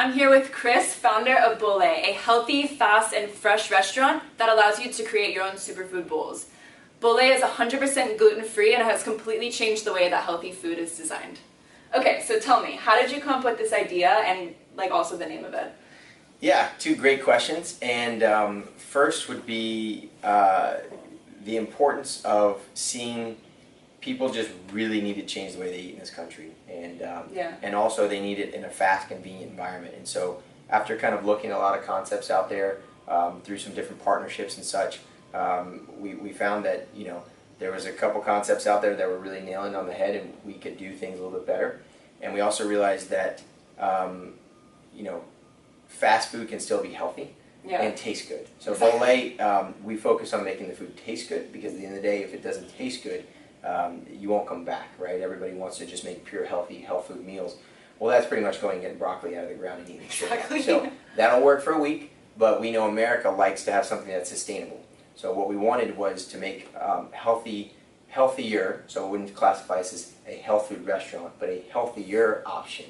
I'm here with Chris, founder of Bolay, a healthy, fast, and fresh restaurant that allows you to create your own superfood bowls. Bolay is 100% gluten-free and has completely changed the way that healthy food is designed. Okay, so tell me, how did you come up with this idea and also the name of it? Yeah, two great questions. And first would be the importance of seeing people just really need to change the way they eat in this country, and also they need it in a fast, convenient environment. And so after kind of looking at a lot of concepts out there through some different partnerships and such, we found that there was a couple concepts out there that were really nailing on the head, and we could do things a little bit better. And we also realized that fast food can still be healthy and taste good. So Bolay, we focus on making the food taste good, because at the end of the day, if it doesn't taste good, you won't come back, right? Everybody wants to just make pure health food meals. Well, that's pretty much going and getting broccoli out of the ground and eating sugar. Exactly. So that'll work for a week, but we know America likes to have something that's sustainable. So what we wanted was to make healthier, so it wouldn't classify us as a health food restaurant, but a healthier option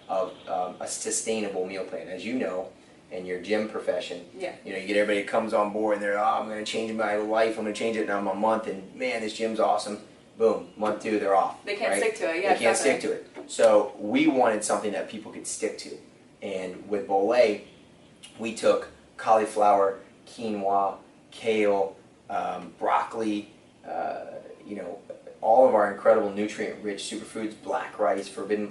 of a sustainable meal plan. As you know, in your gym profession, you get everybody that comes on board and they're, I'm going to change my life, I'm going to change it in a month, and man, this gym's awesome. Boom, month two, they're off. They can't right? stick to it. They can't stick to it. So we wanted something that people could stick to. And with Bolay, we took cauliflower, quinoa, kale, broccoli, all of our incredible nutrient-rich superfoods, black rice, forbidden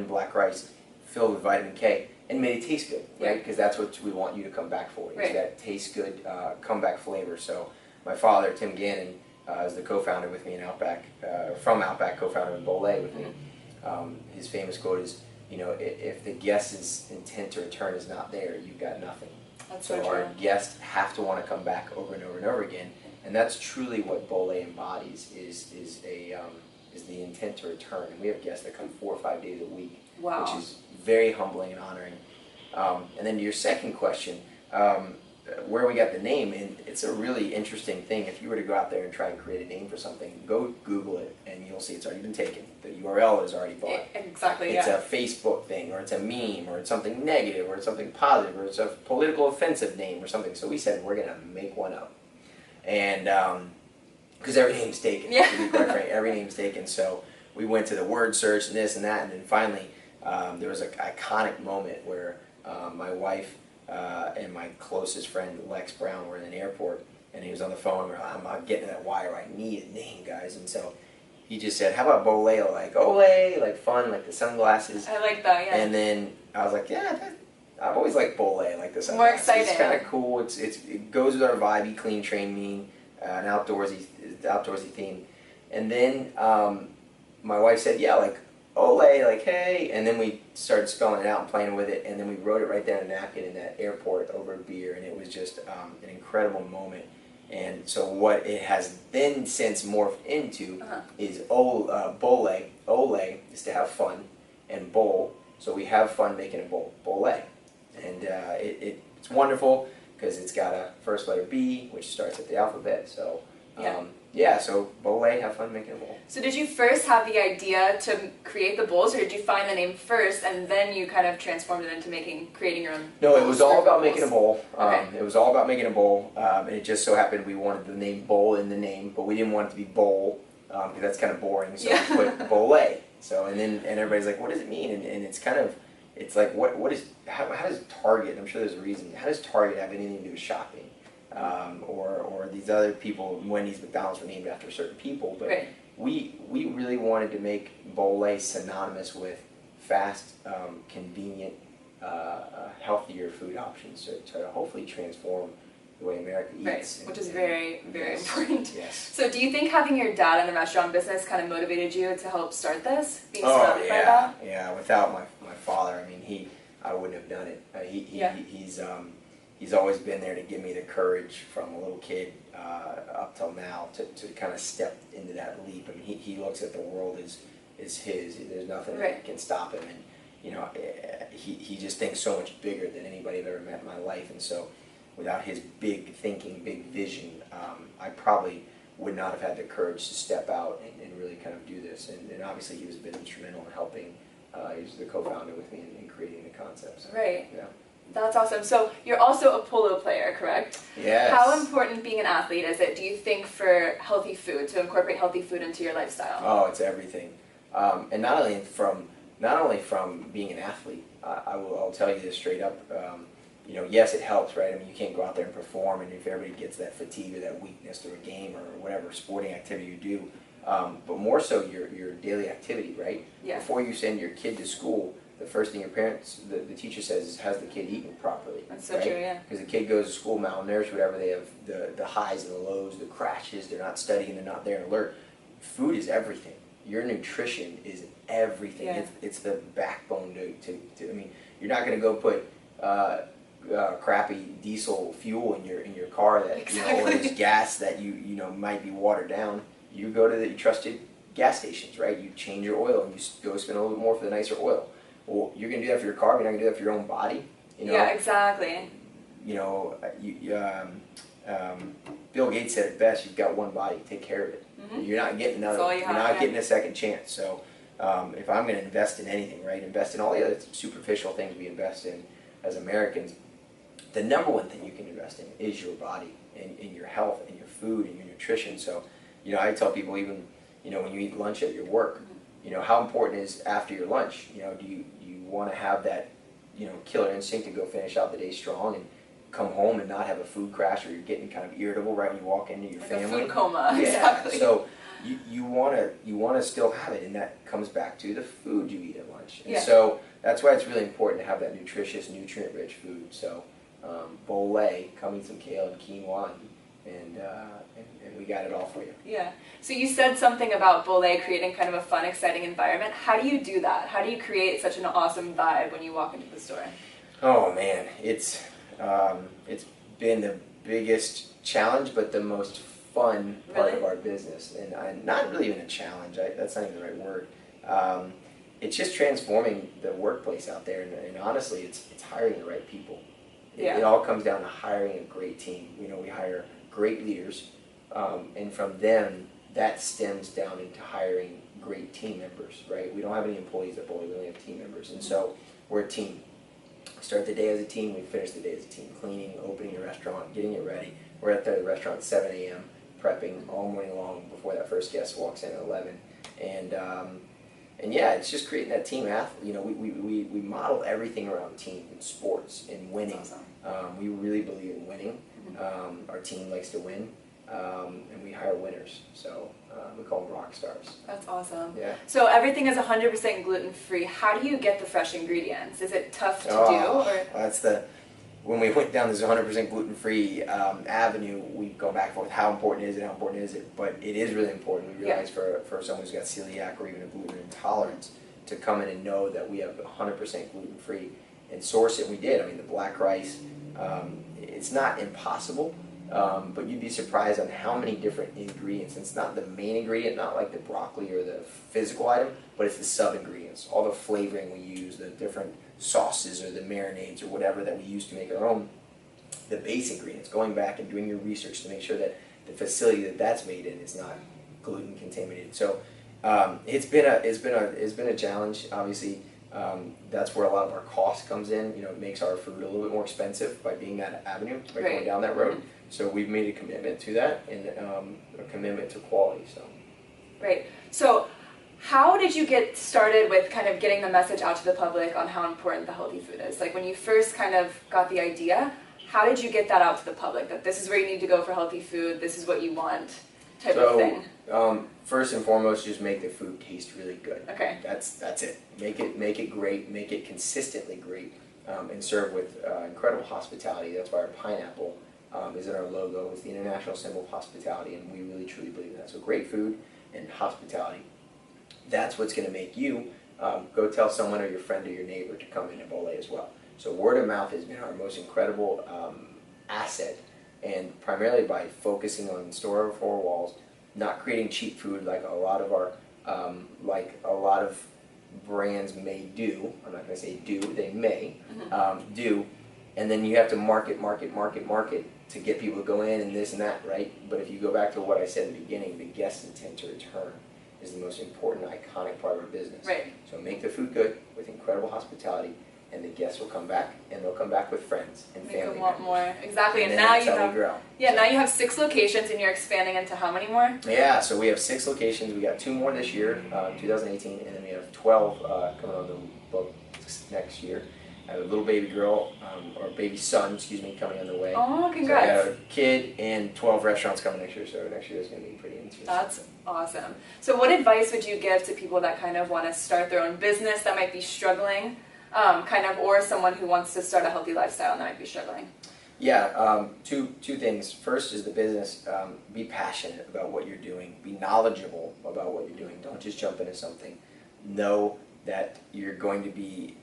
black rice, filled with vitamin K, and made it taste good, right? Because that's what we want you to come back for. Is that taste good, comeback flavor. So my father, Tim Gannon, is the co-founder with me in Outback, from Outback, co-founder in Bolay with me. His famous quote is, if the guest's intent to return is not there, you've got nothing. That's so so our true. guests have to want to come back over and over and over again, and that's truly what Bolay embodies, is the intent to return. And we have guests that come 4 or 5 days a week, which is very humbling and honoring. And then to your second question, where we got the name, and it's a really interesting thing. If you were to go out there and try and create a name for something, go Google it and you'll see it's already been taken. The URL is already bought. Exactly, It's a Facebook thing, or it's a meme, or it's something negative, or it's something positive, or it's a political offensive name or something. So we said we're going to make one up. And because every name's taken, to be quite frank, every name's taken. So we went to the word search and this and that, and then finally there was an iconic moment where my wife and my closest friend Lex Brown were in an airport, and he was on the phone. I'm not getting that wire. I need a name, guys. And so he just said, "How about Bolay? Like Olay, like fun, like the sunglasses." I like that. Yeah. And then I was like, I've always liked Bolay, like the sunglasses. More exciting. It's kind of cool. It goes with our vibe, clean, train, mean, an outdoorsy theme. And then my wife said, like Olay, like hey, and then we started spelling it out and playing with it, and then we wrote it right down a napkin in that airport over a beer, and it was just an incredible moment. And so what it has then since morphed into is Bolay. Olay is to have fun, and bowl. So we have fun making a bowl, Bolay, and it's wonderful because it's got a first letter B, which starts at the alphabet. So. So Bolay, have fun making a bowl. So did you first have the idea to create the bowls, or did you find the name first and then you kind of transformed it into creating your own? No, it was all about making a bowl. Okay. It was all about making a bowl, and it just so happened we wanted the name Bowl in the name, but we didn't want it to be Bowl because that's kind of boring. So we put Bolay. So and everybody's like, what does it mean? And it's kind of, it's like how does Target? I'm sure there's a reason. How does Target have anything to do with shopping? Or these other people, Wendy's, McDonald's were named after certain people, but we really wanted to make Bolay synonymous with fast, convenient, healthier food options to hopefully transform the way America eats. Which is very, very important. Yes. So do you think having your dad in the restaurant business kind of motivated you to help start this? Being surrounded by that? Yeah. Without my father, I mean, I wouldn't have done it. He's always been there to give me the courage from a little kid up till now to kind of step into that leap. I mean, he looks at the world as his. There's nothing that can stop him, and he just thinks so much bigger than anybody I've ever met in my life. And so, without his big thinking, big vision, I probably would not have had the courage to step out and really kind of do this. And obviously, he was been instrumental in helping He's the co-founder with me in creating the concept. So, right. Yeah. That's awesome. So you're also a polo player, correct? Yes. How important being an athlete is it, do you think, for healthy food, to incorporate healthy food into your lifestyle? Oh, it's everything. And not only from being an athlete, I'll tell you this straight up. Yes, it helps, right? I mean, you can't go out there and perform, and if everybody gets that fatigue or that weakness through a game or whatever sporting activity you do, but more so your daily activity, right? Yeah. Before you send your kid to school, the first thing the teacher says is, has the kid eaten properly? That's so right? true, yeah. Because the kid goes to school malnourished, whatever, they have the highs and the lows, the crashes, they're not studying, they're not there and alert. Food is everything. Your nutrition is everything. Yeah. It's the backbone to I mean, you're not going to go put crappy diesel fuel in your car that or there's gas that you might be watered down. You go to the trusted gas stations, right? You change your oil and you go spend a little bit more for the nicer oil. Well, you're going to do that for your car, but you're not going to do that for your own body. Yeah, exactly. Bill Gates said it best: "You've got one body, take care of it. Mm-hmm. You're not getting another. You're not getting a second chance." So, if I'm going to invest in anything, right, invest in all the other superficial things we invest in as Americans. The number one thing you can invest in is your body and in your health and your food and your nutrition. So, I tell people, even when you eat lunch at your work, how important is after your lunch? Do you want to have that killer instinct to go finish out the day strong and come home and not have a food crash, or you're getting kind of irritable right when you walk into your like family? A food coma. Yeah. Exactly. So you want to still have it, and that comes back to the food you eat at lunch. And yeah. So that's why it's really important to have that nutritious, nutrient-rich food. So Bolay, come eat some kale and quinoa, and we got it all for you. Yeah. So you said something about Bolay creating kind of a fun, exciting environment. How do you do that? How do you create such an awesome vibe when you walk into the store? Oh man, it's been the biggest challenge, but the most fun part of our business, and not really even a challenge. That's not even the right word. It's just transforming the workplace out there, and honestly, it's hiring the right people. Yeah. It all comes down to hiring a great team. We hire great leaders, and from them, that stems down into hiring great team members, right? We don't have any employees at Bolay, we only have team members, and so we're a team. We start the day as a team, we finish the day as a team, cleaning, opening the restaurant, getting it ready. We're at the restaurant at 7 a.m., prepping all morning long before that first guest walks in at 11. And yeah, it's just creating that team athlete. We model everything around team in sports, in winning. Awesome. We really believe in winning. Our team likes to win, and we hire winners. So we call them rock stars. That's awesome. Yeah. So everything is 100% gluten-free. How do you get the fresh ingredients? Is it tough to do? Or? When we went down this 100% gluten-free avenue, we go back and forth. How important is it? How important is it? But it is really important. We realize for someone who's got celiac or even a gluten intolerance to come in and know that we have 100% gluten-free and source it. We did. I mean, the black rice. It's not impossible, but you'd be surprised on how many different ingredients. It's not the main ingredient, not like the broccoli or the physical item, but it's the sub-ingredients, all the flavoring we use, the different sauces or the marinades or whatever that we use to make our own, the base ingredients, going back and doing your research to make sure that the facility that's made in is not gluten contaminated. So it's been a challenge. Obviously, that's where a lot of our cost comes in. It makes our food a little bit more expensive by being that avenue, by going down that road. So we've made a commitment to that, and a commitment to quality. So. Right. So how did you get started with kind of getting the message out to the public on how important the healthy food is? Like when you first kind of got the idea, how did you get that out to the public? That this is where you need to go for healthy food, this is what you want, type of thing? First and foremost, just make the food taste really good. Okay. That's it. Make it great, make it consistently great, and serve with incredible hospitality. That's why our pineapple is in our logo. It's the international symbol of hospitality, and we really truly believe in that. So great food and hospitality. That's what's going to make you go tell someone or your friend or your neighbor to come into Bolay as well. So word of mouth has been our most incredible asset, and primarily by focusing on store over four walls, not creating cheap food like a lot of brands may do. I'm not going to say do, they may do, and then you have to market to get people to go in and this and that, right? But if you go back to what I said in the beginning, the guest intent to return. is the most important, iconic part of our business. Right. So make the food good with incredible hospitality, and the guests will come back, and they'll come back with friends and Make family them want members. more. Exactly. And then now that's you how we have grow. now you have 6 locations, and you're expanding into how many more? Yeah, so we have 6 locations. We got 2 more this year, 2018, and then we have 12 coming on the books next year. I have a little baby girl, or baby son, excuse me, coming on the way. Oh, congrats. So I got a kid and 12 restaurants coming next year, so next year is going to be pretty interesting. That's awesome. So what advice would you give to people that kind of want to start their own business that might be struggling, or someone who wants to start a healthy lifestyle and that might be struggling? Yeah, two things. First is the business. Be passionate about what you're doing. Be knowledgeable about what you're doing. Don't just jump into something. Know that you're going to be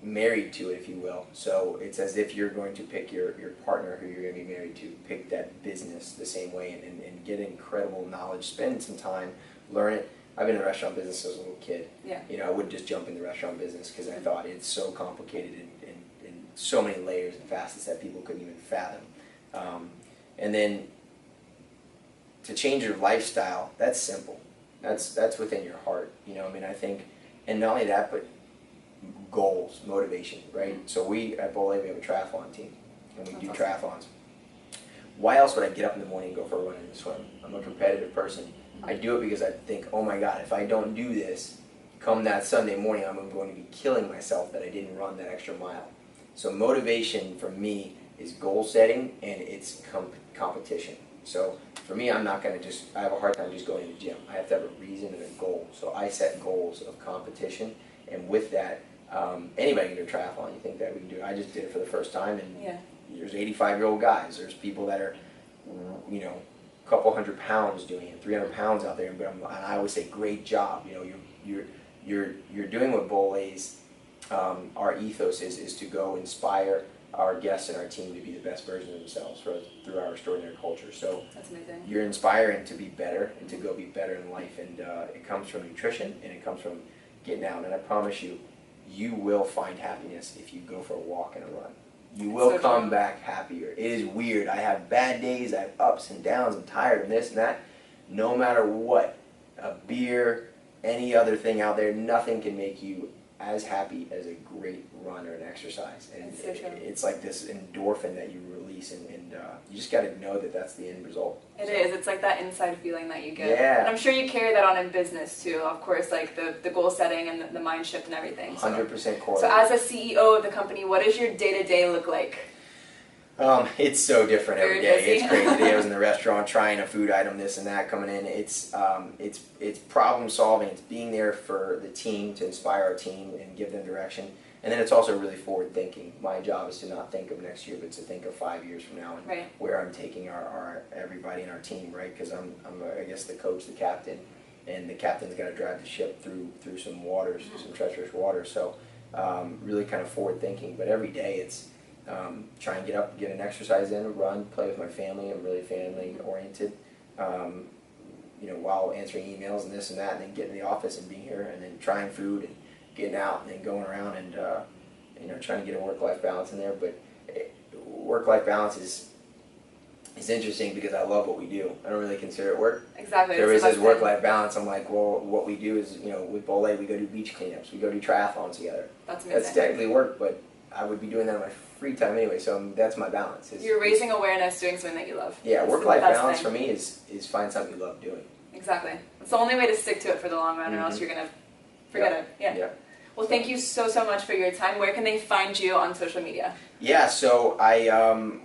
married to it, if you will. So it's as if you're going to pick your partner who you're going to be married to. Pick that business the same way and get incredible knowledge. Spend some time, learn it. I've been in the restaurant business since I was a little kid. Yeah. I wouldn't just jump in the restaurant business because I thought it's so complicated and so many layers and facets that people couldn't even fathom. And then to change your lifestyle, that's simple. That's within your heart. I think, and not only that, but goals, motivation, right? So we at Bolay, we have a triathlon team, and we do triathlons. Why else would I get up in the morning and go for a run and a swim? I'm a competitive person. I do it because I think, oh my God, if I don't do this, come that Sunday morning, I'm going to be killing myself that I didn't run that extra mile. So motivation for me is goal setting, and it's competition. So for me, I'm not going to I have a hard time just going to the gym. I have to have a reason and a goal. So I set goals of competition, and with that, anybody can do a triathlon. You think that we can do? I just did it for the first time, and there's 85-year-old guys. There's people that are, a couple 100 pounds doing it, 300 pounds out there. And I always say, great job. You're doing what Bolay's our ethos is to go inspire our guests and our team to be the best version of themselves through our extraordinary culture. So that's amazing. You're inspiring to be better and to go be better in life, and it comes from nutrition and it comes from getting out. And I promise you, you will find happiness if you go for a walk and a run. You will come back happier. It is weird. I have bad days. I have ups and downs. I'm tired of this and that. No matter what, a beer, any other thing out there, nothing can make you as happy as a great run or an exercise. And it's like this endorphin that you release, and you just got to know that that's the end result. It is. It's like that inside feeling that you get. Yeah. And I'm sure you carry that on in business too. Of course, like the goal setting and the mind shift and everything. 100% correlated. So as a CEO of the company, what does your day-to-day look like? It's so different every Very day. busy. It's crazy. Today I was in the restaurant trying a food item, this and that coming in. It's problem solving. It's being there for the team, to inspire our team and give them direction. And then it's also really forward thinking. My job is to not think of next year, but to think of 5 years from now and where I'm taking our everybody in our team, right? Because I'm I guess the coach, the captain, and the captain's got to drive the ship through some waters, some treacherous waters. So really kind of forward thinking. But every day it's try and get up, get an exercise in, run, play with my family. I'm really family oriented. While answering emails and this and that, and then getting to the office and being here, and then trying food and getting out, and then going around and trying to get a work-life balance in there. But work-life balance is interesting because I love what we do. I don't really consider it work. Exactly. There is this work-life balance. I'm like, well, what we do is, with Bolay, we go do beach cleanups, we go do triathlons together. That's amazing. That's technically work, but I would be doing that in my free time anyway, so that's my balance. You're raising awareness, doing something that you love. Yeah, work-life balance for me is find something you love doing. Exactly. It's the only way to stick to it for the long run, or else you're going to forget it. Yeah. Well, thank you so much for your time. Where can they find you on social media? Yeah, so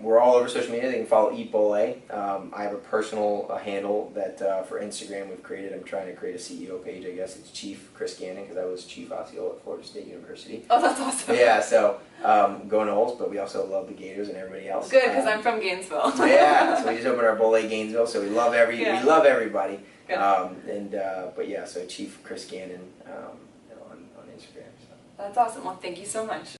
we're all over social media. They can follow Eat Bolay. I have a personal handle that for Instagram we've created. I'm trying to create a CEO page, I guess. It's Chief Chris Gannon, because I was Chief Osceola at Florida State University. Oh, that's awesome. Yeah, so go Knowles, but we also love the Gators and everybody else. Good, because I'm from Gainesville. Yeah, so we just opened our Bolay Gainesville, so we love everybody. But yeah, so Chief Chris Gannon on Instagram. So. That's awesome. Well, thank you so much.